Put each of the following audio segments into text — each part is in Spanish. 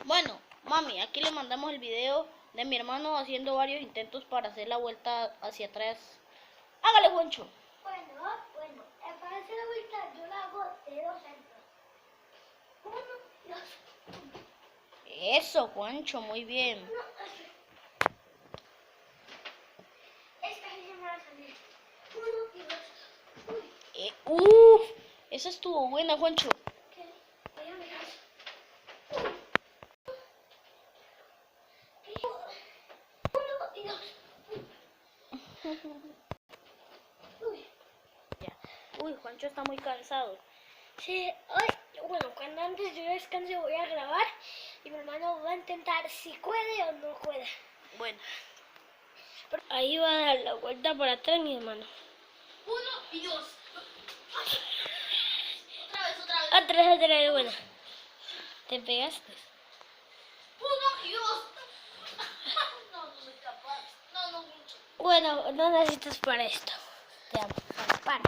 Bueno, mami, aquí le mandamos el video de mi hermano haciendo varios intentos para hacer la vuelta hacia atrás. Hágale, Juancho. Bueno, para hacer la vuelta yo la hago de 2 centros. 1 y 2. Eso, Juancho, muy bien. Esta sí se me va a salir. 1 y 2. Esa estuvo buena, Juancho. ¿Qué? Voy a mirar. 1 y 2. Uy, Juancho está muy cansado. Sí, bueno, cuando antes yo descanse voy a grabar y mi hermano va a intentar si puede o no puede. Bueno. Ahí va a dar la vuelta para atrás mi hermano. 1 y 2. Otra vez, bueno. ¿Te pegaste? 1 y 2. No soy capaz. No mucho. Bueno, no necesitas para esto. Te amo. Para.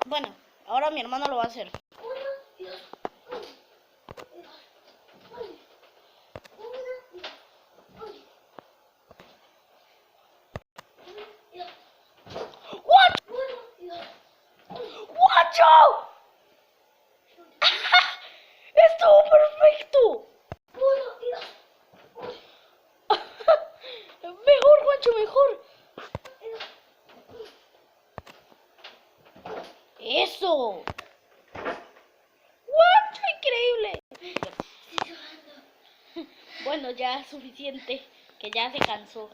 Bueno, ahora mi hermano lo va a hacer. 1 y 2. 1 y 2. 1 y 2. 1 y 2. What? 1 y 2. ¡Juancho! ¡Estuvo perfecto! 1 y 2. Mejor, Juancho, mejor. ¡Eso! ¡Juancho, increíble! Bueno, ya es suficiente, que ya se cansó.